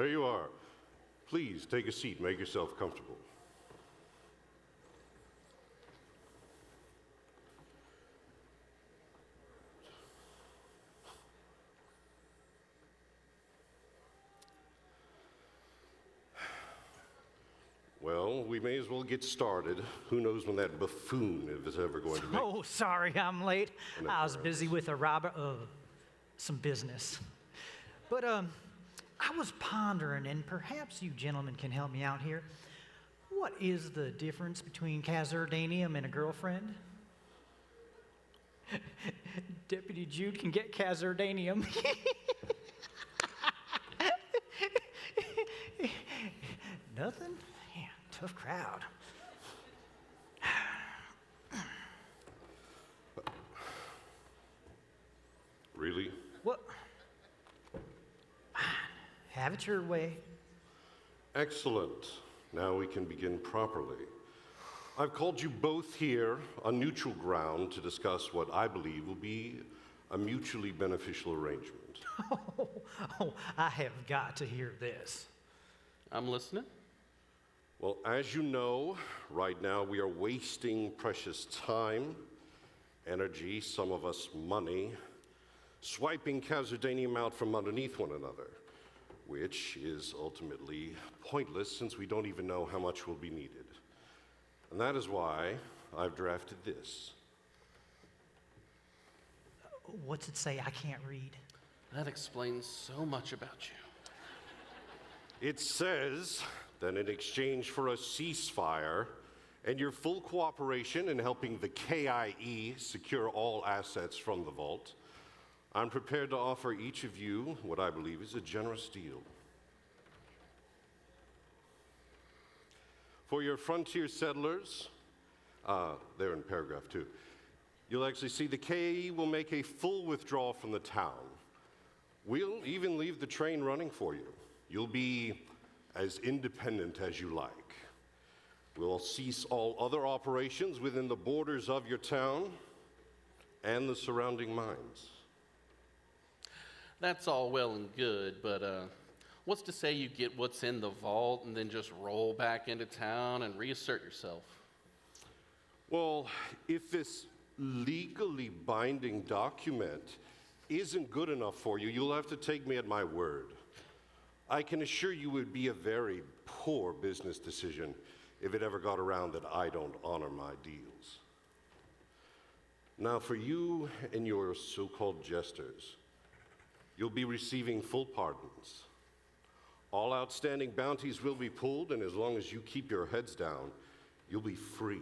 There you are. Please take a seat, make yourself comfortable. Well, we may as well get started. Who knows when that buffoon is ever going to make... Oh, sorry, I'm late. I was busy with some business. But I was pondering, and perhaps you gentlemen can help me out here. What is the difference between Kazurdanium and a girlfriend? Deputy Jude can get Kazurdanium. Nothing? Man, tough crowd. Really? What? Have it your way. Excellent. Now we can begin properly. I've called you both here on neutral ground to discuss what I believe will be a mutually beneficial arrangement. Oh, I have got to hear this. I'm listening. Well, as you know, right now we are wasting precious time, energy, some of us money, swiping Kazurdanium out from underneath one another, which is ultimately pointless since we don't even know how much will be needed. And that is why I've drafted this. What's it say? I can't read. That explains so much about you. It says that in exchange for a ceasefire and your full cooperation in helping the KIE secure all assets from the vault, I'm prepared to offer each of you what I believe is a generous deal. For your frontier settlers, they're in paragraph 2, you'll actually see the KIE will make a full withdrawal from the town. We'll even leave the train running for you. You'll be as independent as you like. We'll cease all other operations within the borders of your town and the surrounding mines. That's all well and good, but what's to say you get what's in the vault and then just roll back into town and reassert yourself? Well, if this legally binding document isn't good enough for you, you'll have to take me at my word. I can assure you it would be a very poor business decision if it ever got around that I don't honor my deals. Now, for you and your so-called jesters, you'll be receiving full pardons. All outstanding bounties will be pulled, and as long as you keep your heads down, you'll be free.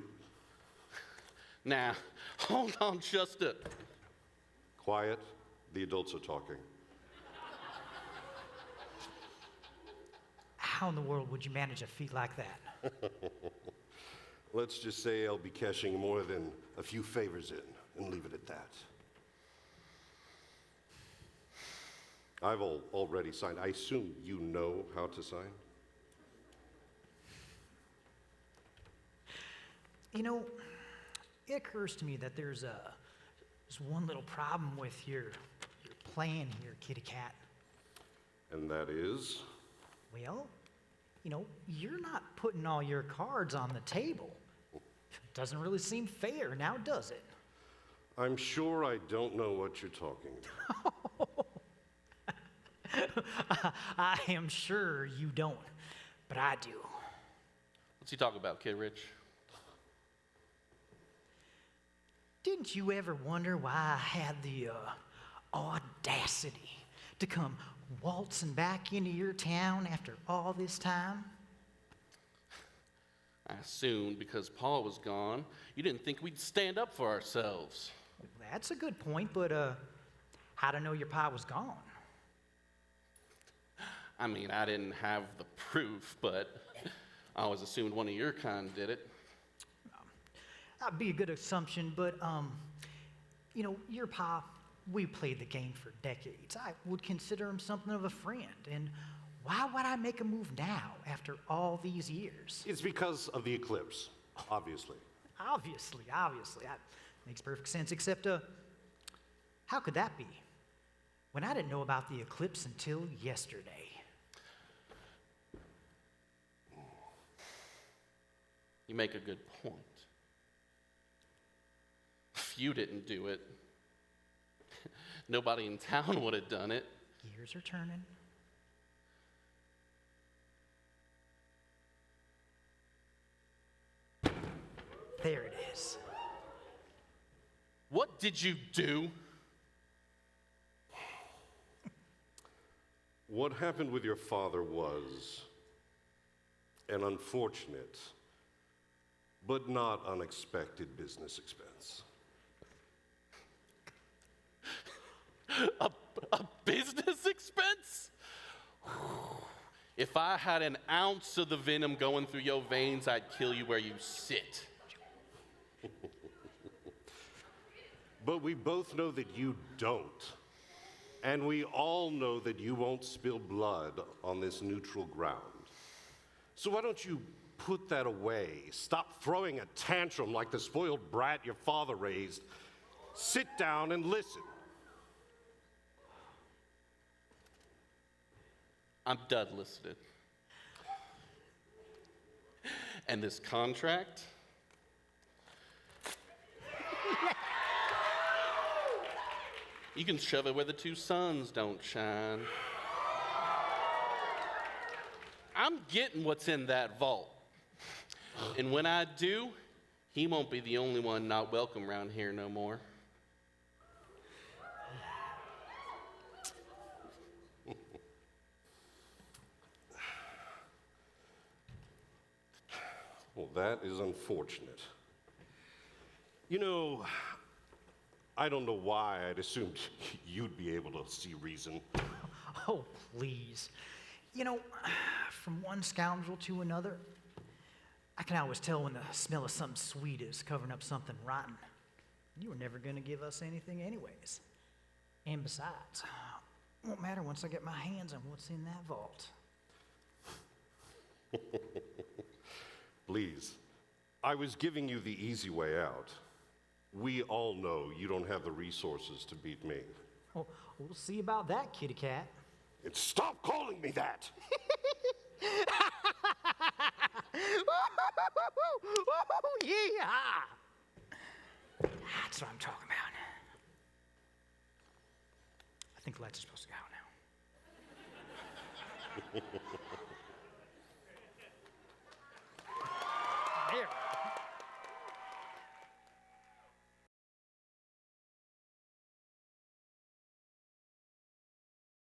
Now, hold on just a... Quiet, the adults are talking. How in the world would you manage a feat like that? Let's just say I'll be cashing more than a few favors in and leave it at that. I've already signed. I assume you know how to sign? You know, it occurs to me that there's one little problem with your plan here, kitty cat. And that is? Well, you know, you're not putting all your cards on the table. Doesn't really seem fair, now does it? I'm sure I don't know what you're talking about. I am sure you don't, but I do. What's he talking about, Kitrich? Didn't you ever wonder why I had the audacity to come waltzing back into your town after all this time? I assumed because Paul was gone, you didn't think we'd stand up for ourselves. That's a good point, but how'd I know your pa was gone? I mean, I didn't have the proof, but I always assumed one of your kind did it. That'd be a good assumption, but, you know, your pa, we played the game for decades. I would consider him something of a friend, and why would I make a move now after all these years? It's because of the eclipse, obviously. Obviously. That makes perfect sense, except, how could that be? When I didn't know about the eclipse until yesterday. You make a good point. If you didn't do it, nobody in town would have done it. Gears are turning. There it is. What did you do? What happened with your father was an unfortunate but not unexpected business expense. A business expense? If I had an ounce of the venom going through your veins, I'd kill you where you sit. But we both know that you don't. And we all know that you won't spill blood on this neutral ground. So why don't you put that away? Stop throwing a tantrum like the spoiled brat your father raised. Sit down and listen. I'm done listening. And this contract? You can shove it where the two suns don't shine. I'm getting what's in that vault. And when I do, he won't be the only one not welcome around here no more. Well, that is unfortunate. You know, I don't know why I'd assumed you'd be able to see reason. Oh, please. You know, from one scoundrel to another, I can always tell when the smell of something sweet is covering up something rotten. You were never going to give us anything anyways. And besides, it won't matter once I get my hands on what's in that vault. Please, I was giving you the easy way out. We all know you don't have the resources to beat me. Well, we'll see about that, kitty cat. And stop calling me that! Yeah! That's what I'm talking about. I think the lights are supposed to go out now. There.